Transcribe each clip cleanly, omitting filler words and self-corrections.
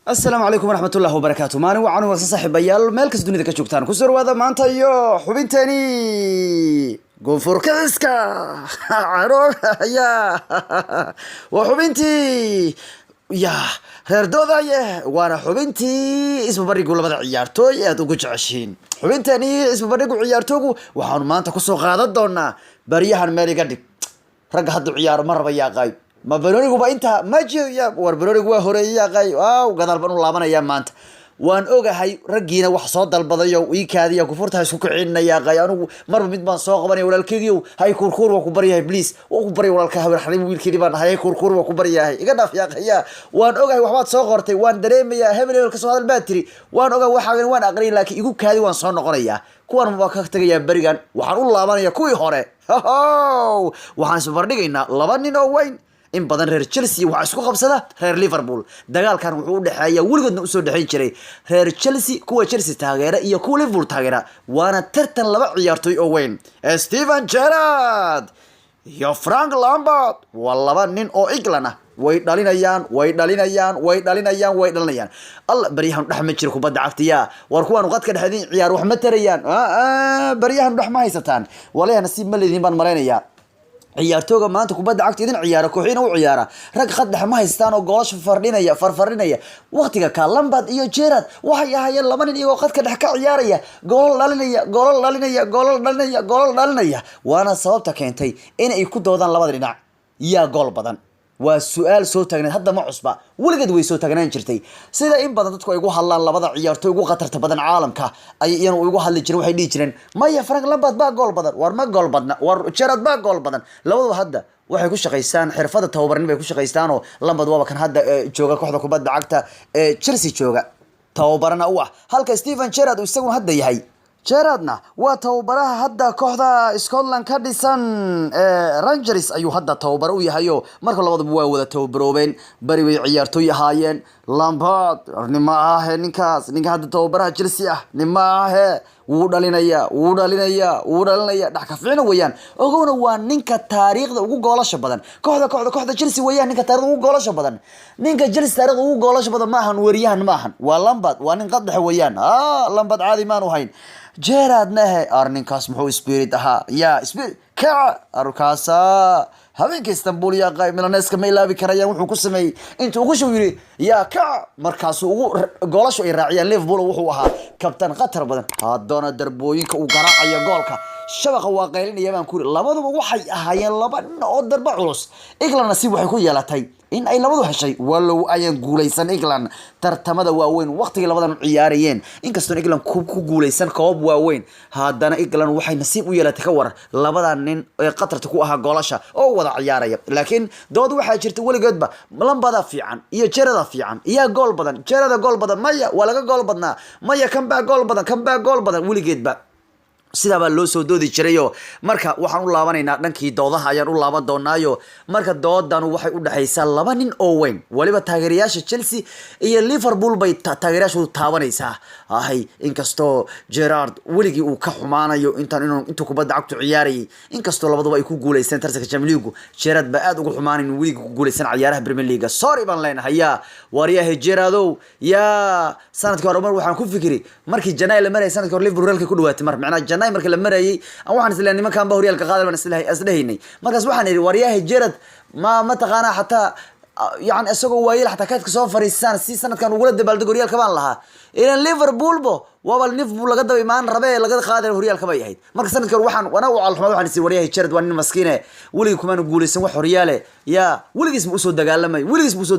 السلام عليكم ورحمة الله وبركاته ماني وعنو صاحب بيال مالكس دنيا ka joogtaan ku soo wada maanta iyo xubintani goonfur kaiska ya wa xubinti ya herdoodaye waana xubinti isma barigu labada ciyaartooy aad ugu jeceshiin xubintani isma barigu ciyaartooygu waxaan maanta ku soo qaadan doonaa bariyahan meel iga dhig rag hadda ciyaar marba yaaqay ma baronigu ba inta majiya war baronigu waa horeeyay qay waaw gadaal baan u laabanaya maanta waan ogahay ragiina wax soo dalbadayo ii kaadiya ku furta isku kicinaya qay anigu marba mid baan soo qabanay walaalkaygiiw hay kurkur waa ku bariyahay please waa ku bari walaalka habar xariim wiilkii baan hay kurkur waa ku bariyahay iga dhaaf yaa qaya waan ogahay waxbaad soo qortay waan dareemaya hebel ka soo hadal baatiri waan ogahay waxa waan aqriin laakiin igu kaadi waan soo noqonaya kuwan ma ka tagaya barigan waxaan u laabanaya kuwii hore waxaan soo bardhigaynaa laba nin oo weyn in badan reer Chelsea waxa isku qabsada reer Liverpool dagaalkan wuxuu u dhaxeeyaa waligoodna u soo dhaxin jiray reer Chelsea kuwa Chelsea taageera iyo kuwa Liverpool taageera waana tartan laba ciyaartoy oo weyn Steven Gerrard iyo Frank Lampard waa laba nin oo England ah way dhalinayaan alla bariyahan dhaxma jir kubadda cagtiya war kuwan qadka dhaxdin ciyaar wax ma tarayaan bariyahan dhaxma haysataan walahi nasiib ma leedin baan maleynaya ciyaartooyga maanta kubadda cagta idin ciyaara kooxina u ciyaara rag khad dhex ma haystaan oo goolasho farfarinaya waqtiga ka Lampard iyo Gerrard waxay ahaayeen laba nin iyagoo khadka dhex ka ciyaaraya gool dhalinaya waana sababta keentay in ay ku doodaan labada dhinac yaa gool badan waa su'aal soo taagnayd hadda ma cusba waligeed way soo taagnaan jirtay sida in badan dadku ay ugu hadlaan labada ciyaartooy ugu qatarta badan caalamka ay iyana ugu hadli jireen waxay dhigi jireen maya Frank Lampard baa gool badan war ma gool badna war Gerrard baa gool badan labadaba hadda waxay ku shaqeystaan xirfada tababarnimo ay ku shaqeystaan oo Lampard waa kan hadda jooga kooxda kubadda cagta ee Chelsea jooga tababarana u ah halka Steven Gerrard isagu hadda yahay Gerrardna waa tababaraha hadda kooxda Scotland ka dhisan Rangers ayuu hadda tababar u yahay marka labadaba waa wada tababaroobeen bari way ciyaartooy ahaayeen Lampard nima ah ninka hadda tababaraha Chelsea ah nima ah wuu dhalinaya dhax ka fiicna weeyaan ogowna waa ninka taariikhda ugu goolasho badan kooxda Chelsea weeyaan ninka taariikhda ugu goolasho badan ninka Chelsea taariikhda ugu goolasho badan ma ahan wariyahan ma ahan waa Lampard waa nin qaddex weeyaan Lampard caadi ma aanu hayn Gerrard nahe arninkaas muxuu spirit ahaa ya spirit ka arkaasa habeenka Istanbul ya qay Milaneska ma ilaabi karayaan wuxuu ku sameeyay intuu ugu soo yiri ya ka markaas ugu goolasho ay raaciyaan Liverpool wuxuu ahaa kabtan qatar badan haddana darbooyinka uu garaacayo goolka shabaqa waa qaylinaya baan ku labaduba waxay ahaayeen laba nin oo darba culus England nasiib waxay ku yeelatay in ay labadu heshay walow ayaan guuleysan England tartamada waaweyn waqtiga labadan ciyaarayeen inkastoo England ku guuleysan koob waaweyn haddana England waxay nasiib u yeelatay ka war labadan nin ee qatarta ku ahaa goolasha oo wada ciyaaraya laakiin dood waxa jirta waligeedba Lampard fiican iyo Gerrard fiican iyo gool badan Gerrard gool badan maya waa laga gool badnaa maya kan baa gool badan waligeedba sida baa loo soo doodi jiray marka waxaan u laabanaynaa dhankii doodaha ayaan u laaban doonaayo marka doodan waxay u dhaxaysaa laba nin oo weyn waliba taageerayaasha Chelsea iyo Liverpool bay taageerayaashu taabanaysaa inkastoo Gerrard waligi uu ka xumaanayo intuu kubadda cagtu ciyaarayay inkastoo labaduba ay ku guuleysteen tartanka Champions League Gerrard ba aad ugu xumaanayn waligi ku guuleysan ciyaaraha Premier League sorry baan leenahay wariyaha Gerrardow ya sanadkii hore waxaan ku fikiri markii Janay la maray sanadkii hore Liverpool halka ku dhawaatay macna marka la marayay waxaan isla nimankan ba horyaalka qaadal baan isleeyahay markaas waxaan iri wariyaha Gerrard ma taqaana hatta يعني اسقو وايل حتى كادك soo fariisaan si sanadkan ugu dabaaldego horyaalka baan lahaa in Liverpool waa Liverpool laga daba imaan rabay laga qaaday horyaalka bay ahayd marka sanadkan waxaan waxaan si wariyaha Gerrard waa nin maskiin waliga kuma guuleysan wax horyaale ya waligiis u soo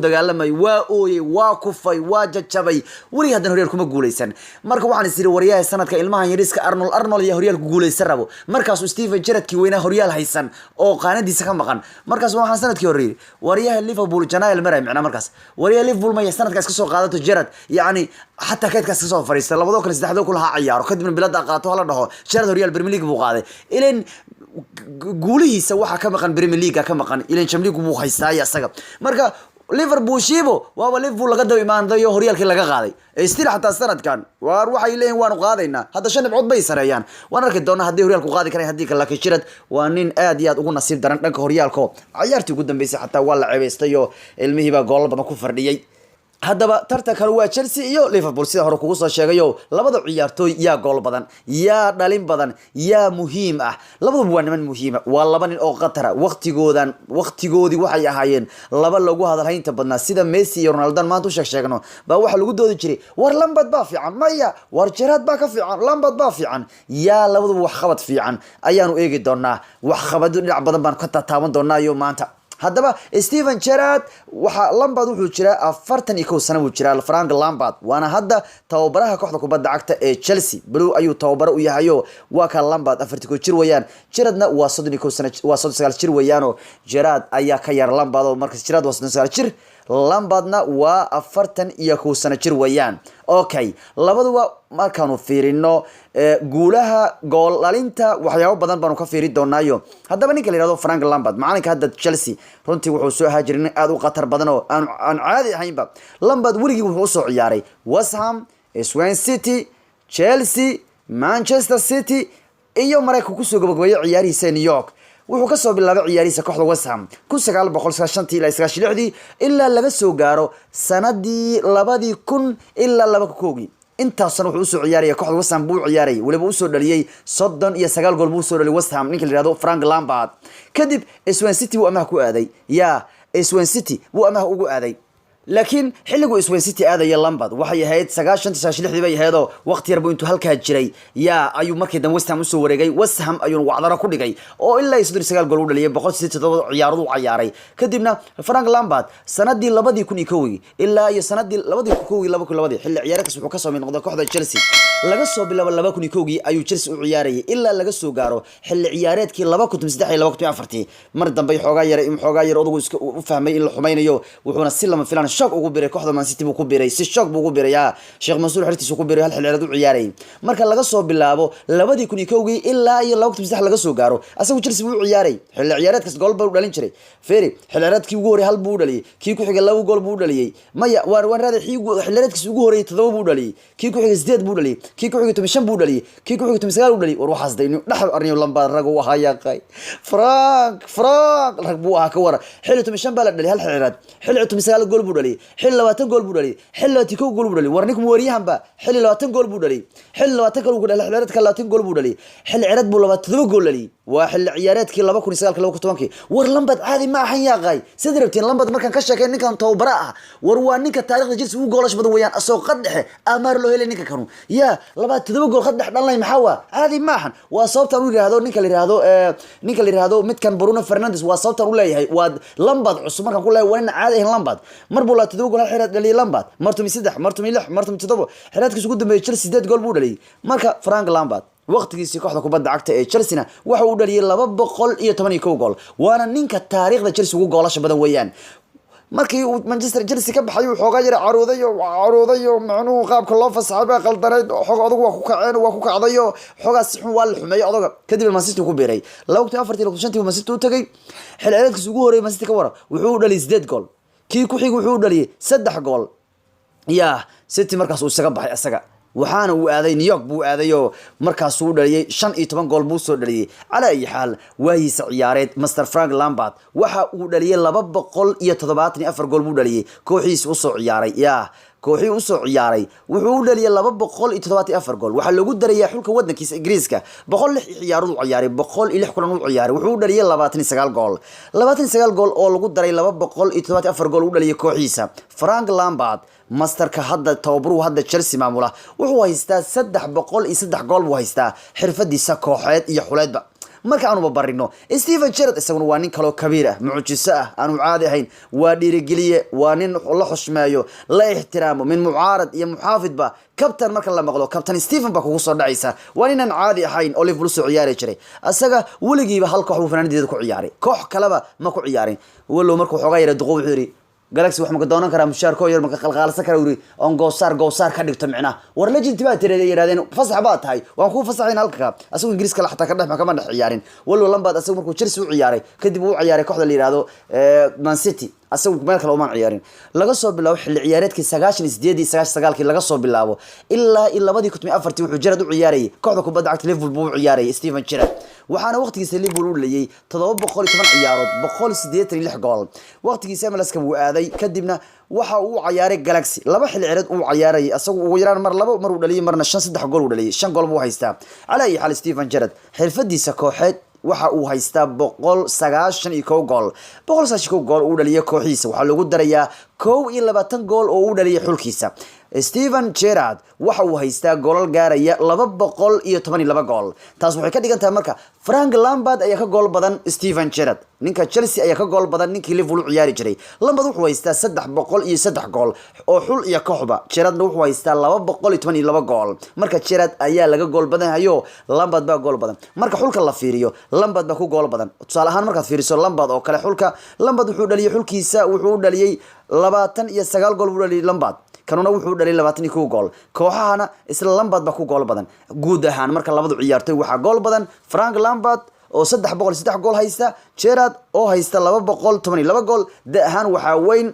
dagaalamay waa ooyay waa kufay waa jajabay waliga hadan horyaal kuma guuleysan marka waxaan isiri wariyaha sanadka ilmahan yariska Arnold ya horyaalka guuleysan rabo markaas Steven Gerrard kii weyna horyaal haysan oo qaanadiisa ka maqan markaas waxaan sanadkii hore wariyaha Liverpool Janay maray macna markaas wariyaha Liverpool ma sanadkaas ka soo qaadato Gerrard yani حتى كيد كاس soo fariistay labadoo kale saddexdoo kula ciyaaro kadibna bilada qaato la dhaho Gerrard Real Premier League buu qaaday ileen guulihiisa waxa ka maqan Premier League ka maqan ileen Champions League buu haystaa isaga marka Liverpool shiibo waa Liverpool laga daba imaandayo horyaalkii laga qaaday istir hatta sanadkan waar waxay leeyeen waan qaadayna hadda shan dhibcood bay sareeyaan waan arki doonaa hadii horyaalku qaadi karay hadii kala ka Gerrard waa nin aad iyo aad ugu nasiib daran dhanka horyaalka ciyaartii ugu dambeysay hatta waa la ceebeystay ilmihiiba gool badan ku fardhiyay haddaba tartankan waa Chelsea iyo Liverpool sida hore kugu soo sheegayo labada ciyaartooy yaa gool badan yaa dhalin badan yaa muhiim ah labaduba waa niman muhiim ah waa laba nin oo qatara waqtigoodii waxay ahaayeen laba lagu hadalhaynta badnaa sida Messi iyo Ronaldo maanta u sheegno baa waxa lagu doodi jiray war Lampard baa fiican maya war Gerrard baa ka fiican Lampard baa fiican yaa labaduba wax qabad fiican ayaanu eegi doonaa wax qabad dhinac badan baan ka taaban doonaa iyo maanta haddaba Steven Gerrard waxa Lampard wuxuu jiraa 41 sano uu jiraa Frank Lampard waana hadda tababaraha kooxda kubadda cagta ee Chelsea Blue ayuu tababaro u yahayo waa ka Lampard 41 jir weeyaan Gerrardna waa 31 sano waa 39 jir weeyaan oo Gerrard ayaa ka yar Lampard oo markaas Gerrard waa 39 jir Lampardna waa 41 sano jir weeyaan okay labaduba markaanu fiirino guulaha gool dhalinta waxyaabo badan baanu ka fiiri doonaayo haddaba ninka la yiraahdo Frank Lampard macalinka hadda Chelsea runtii wuxuu soo haajirin aad u qatar badan oo aan caadi ahaynba Lampard wurigii wuxuu soo ciyaaray West Ham Swansea City Chelsea Manchester City iyo Mareykanka ku soo gabagabeeyay ciyaarihiisa New York wuxuu ka soo bilaabay ciyaarihiisa kooxda West Ham 1995 ilaa 96 ilaa laga soo gaaro sanadii 2000 ilaa 2001 intaasna wuxuu soo ciyaarayay kooxda West Ham buu ciyaaray waliba uu soo dhaliyay 39 gool buu soo dhaliyay West Ham ninka la yiraahdo Frank Lampard kadib Swansea City uu amaah ku aaday Swansea City uu amaah ugu aaday laakiin xilligu Swansea City aadaya Lampard waxay ahayd 96 bay ahayd oo waqti yar buu intuu halka jiray ayuu markii dan West Ham soo wareegay West Ham ayuu wacdara ku dhigay oo ilaa 39 gool u dhaliyay 187 ciyaaradu u ciyaaray kadibna Frank Lampard sanadii 2001 ilaa iyo sanadii 2001 xilli ciyaareedkiis wuxuu ka soo noqday kooxda Chelsea laga soo bilaabo 2001 ayuu Chelsea u ciyaarayay ilaa laga soo gaaro xilli ciyaareedkii 2003 iyo 2004 mar dambe xoogaa yar odagu iska u fahmay in la xumaynayo wuxuuna si lama filaan shock ugu biray kooxda Man City buu ku biray si shock buu ugu biray Sheikh Mansour xirtiisu ku biray hal xilliyeed u ciyaaray marka laga soo bilaabo 2001 ilaa iyo 2003 laga soo gaaro asagu Chelsea buu ciyaaray xilli ciyaareedkaas gool buu dhalin jiray Ferry xilli ciyaareedkii ugu horeeyay hal buu dhaliyay kii ku xigay 2 gool buu dhaliyay maya waan raadi xilli ciyaareedkiis ugu horeeyay 7 buu dhaliyay kii ku xigay 8 buu dhaliyay kii ku xigay 15 buu dhaliyay kii ku xigay 19 buu dhaliyay war waxaas dayno dhaxal arniyo Lampard rag uu ahaa yaqay Frank rag buu ahaa ka war xilli 15 baa la dhaliyay hal xilli 19 gool buu dhaliyay xilli 20 gool buu dhaliyay xilli 21 gool buu dhaliyay warniku wariyahan ba xilli 20 gool buu dhaliyay xilli 20 gool buu dhaliyay xilli 20 gool buu dhaliyay xilli ciyaareed buu 27 gool dhaliyay waa xilli ciyaareedkii 2009 war Lampard caadi ma ahan yaqay sidii rabtiin Lampard markan ka sheekay ninkan tababara ah war waa ninka taariikhda Chelsea ugu goolash badan weeyaan asoo qadhexe amaar loo helay ninka kanu 27 gool qadhex dhalay maxaa waa caadi ma ahan waa sababta uu yiraahdo ninka la yiraahdo midkan Bruno Fernandes waa sababta uu leeyahay waa Lampard cusub markan ku leeyahay waa in caadi ahayn Lampard mar buu 27 gool xiraad dhaliyay Lampard martum 3 martum 6 martum 7 xiraadkiisu ugu dambeeyay Chelsea 8 gool buu dhaliyay marka Frank Lampard waqtigiisii kooxda kubadda cagta ee Chelsea waxa uu dhaliyay 211 gool waana ninka taariikhda Chelsea ugu goolasha badan weeyaan markii uu Manchester Chelsea ka baxay uu xoogaa yar carooday macnuhu qaabka loo fasaxay qaldaray xoog adag waa ku kacday xoogaa si xun waa la xumeeyay adag kadib Man City ku biiray 2004 Man City u tagay xil ciyaareedkiisa ugu horeeyay Man City ka war wuxuu dhaliyay 8 gool kii ku xigay wuxuu dhaliyay 3 gool City markaas uu isaga baxay asaga waxaana uu aaday New York buu aadayo markaas uu dhaliyay 15 gool buu soo dhaliyay ala ay xaal waayisa ciyaareed Master Frank Lampard waxa uu dhaliyay 274 gool buu dhaliyay kooxiisa u soo ciyaaray kooxii u soo ciyaaray wuxuu dhaliyay 274 gool waxa lagu dareeyay xulka wadankiisa Ingiriiska 106 ciyaaradu ciyaaray 106 kulan uu ciyaaray wuxuu dhaliyay 29 gool oo lagu daray 274 gool uu dhaliyay kooxiisa Frank Lampard masterka hadda tababaru hadda Chelsea maamula wuxuu haystaa 303 gool buu haystaa xirfadiisa kooxeed iyo xuleedba marka aanu barino Steven Gerrard isaguna waa nin kale oo kabiir ah mucjiso ah aanu caadi ahayn waa dhiirigeliye waa nin la xushmeeyo la ixtiraamo min mucaarad iyo muxaafidba kabtan marka la maqlo kabtan Stephen ba kugu soo dhacaysa waa nin aan caadi ahayn oo Liverpool soo ciyaari jiray asaga waligiiba hal koox uu fanaanideeda ku ciyaaray koox kaleba ma ku ciyaarin walo markuu xogaa yar duqow wuxuu yiri Galaxy wax ma ka doonan karaa mushaarko yar ma ka qalqaalsan karaa wuri on goosaar ka dhigto micna war legend baa yiraahdeen fasax baa tahay waan ku fasaxayn halka asagu Ingiriiska la xataa ka dhex ma dhex ciyaarin walo Lampard asagu markuu Chelsea u ciyaaray kadib uu ciyaaray kooxda la yiraahdo Man City asagu meel kale uma ciyaarin laga soo bilaabo xilli ciyaareedkii 98 laga soo bilaabo ilaa 2004 wuxuu Gerrard u ciyaarayay kooxda kubadda cagta Liverpool buu u ciyaarayay Steven Gerrard waxaana waqtigiisa Liverpool u leeyay 710 ciyaarood 186 gool waqtigiisa MLS-ka wuu aaday kadibna waxa uu ciyaaray Galaxy laba xil ciyaareed uu ciyaaray asagu ugu yaraan mar laba mar uu dhaliyay marna 3 gool uu dhaliyay 5 gool buu haystaa calaa xal Steven Gerrard xirfadiisa kooxeed waxa uu haystaa 191 gool 191 gool uu dhaliyay kooxiisa waxa lagu darayaa 21 gool oo uu dhaliyay xulkiisa Steven Gerrard waxa uu haystaa goolal gaaraya 212 gool taas waxay ka dhigan tahay marka Frank Lampard ayaa ka gool badan Steven Gerrard ninka Chelsea ayaa ka gool badan ninkii Liverpool u ciyaari jiray Lampard wuxuu haystaa 303 gool oo xul iyo kooxba Gerrard wuxuu haystaa 212 gool marka Gerrard ayaa laga gool badan hayo Lampard baa gool badan marka xulka la fiiriyo Lampard baa ku gool badan tusaale ahaan markaad fiiriso Lampard oo kale xulka Lampard wuxuu dhaliyay xulkiisa wuxuu dhaliyay 29 gool buu dhaliyay Lampard kanuna wuxuu dhaliyay 21 gool kooxahana isla Lampard ba ku gool badan guud ahaan marka labadu ciyaartoy waxa gool badan Frank Lampard oo 303 gool haysta Gerrard oo haysta 212 gool ahaan waxa weyn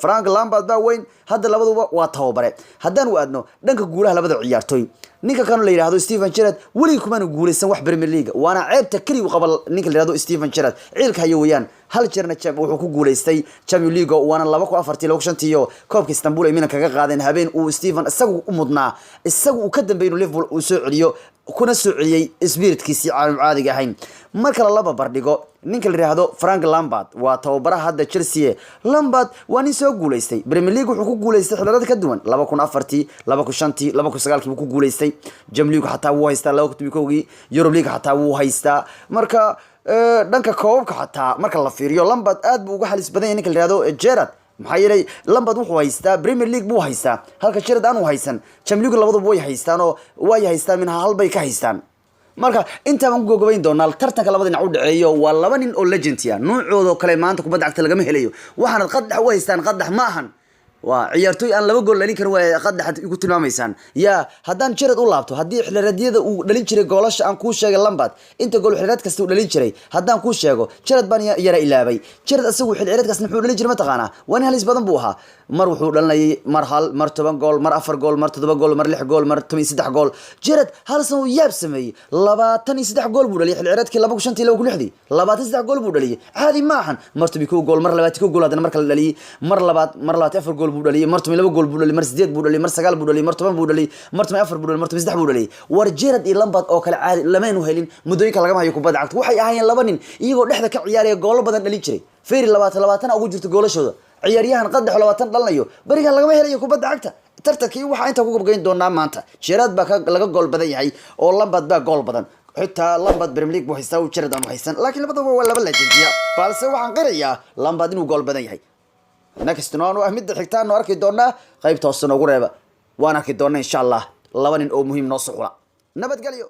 Frank Lampard ba weyn hadda labaduba waa tababare haddaan u aadno dhanka guulaha labada ciyaartoy ninka kan la yiraahdo Steven Gerrard wali kuma guuleysan wax Premier League waana ceebta kaliya uu qabal ninka la yiraahdo Steven Gerrard ciilka hayo weeyaan hal jeerna wuxuu ku guuleystay Champions League waana 2-4 koobka Istanbul ay mina kaga qaadeen habeen uu Steven isagu u mudnaa isagu uu ka dambeeyay Liverpool uu soo celiyo kuna soo celiyay spiritkiisii caadiga ahayn marka la laba bardhigo ninka la yiraahdo Frank Lampard waa tababaraha hadda Chelsea Lampard waa nin soo guuleystay Premier League wuxuu ku guuleystay xilada ka duwan 2004 2005 2009 ku guuleystay Champions League xataa wuu haystaa 2010 Euro League xataa wuu haystaa marka dhanka koobka xataa marka la fiiriyo Lampard aad buu uga halis badan yahay ninka la yiraahdo Gerrard maxaa yeelay Lampard wuxuu haystaa Premier League buu haystaa halka Gerrard aanu haysan Champions League labaduba way haystaan oo way haystaan min hal bay ka haystaan marka inta aan ku gogobayn doonaa tartanka labada dhinac u dhaceeyo waa laba nin oo legend ah noocooda kale maanta kubadda cagta laga helayo waxaana qadax u haystaan qadax ma ahan waa ciyaartoy aan laba gool dhalin karin waa qadax igu tilmaamaysan ya haddaan Gerrard u laabto hadii xilradiyada uu dhalin jiray goolasha aan ku sheegay Lampard inta gool xilrad kasta uu dhalin jiray haddaan ku sheego Gerrard baan yara ilaabay Gerrard asagu xilrad kasta wuxuu dhalin jiray ma taqaana waan halis badan buu ahaa mar wuxuu dhalinayay mar hal mar 10 gool mar 4 gool mar 7 gool mar 6 gool mar 13 gool Gerrard hal sano yaab sameeyay 23 gool buu dhaliyay xilradkii 2005 23 gool buu dhaliyay caadi ma ahan mar 12 gool mar 22 gool hadana marka la dhaliyay mar labaad mar 24 gool buu dhaliyay mar 2 gool buu dhaliyay mar 8 buu dhaliyay mar 9 buu dhaliyay mar 10 buu dhaliyay mar 4 buu dhaliyay mar 3 buu dhaliyay war Gerrard iyo Lampard oo kale caadi lamaynu helin mudooyinka laga hayo kubadda cagta waxay ahaayeen laba nin iyagoo dhexda ka ciyaaraya gool badan dhalin jiray feeri 20 ugu jirto goolashooda ciyaaryahan qadax 20 dhalnayo bariga laga helayo kubadda cagta tartankii waxa inta ku gabagayn doonaa maanta Gerrard baa laga gool badan yahay oo Lampard baa gool badan xitaa Lampard Premier League buu haystaa oo Gerrard aan haysan laakiin labadaba waa laba legend balse waxaan qirayaa Lampard inuu gool badan yahay next noonu ah mid xigtaan noo arki doonaa qaybta hoose noogu reeba waan arki doonaa insha Allah laba nin oo muhiim noo suxula nabadgelyo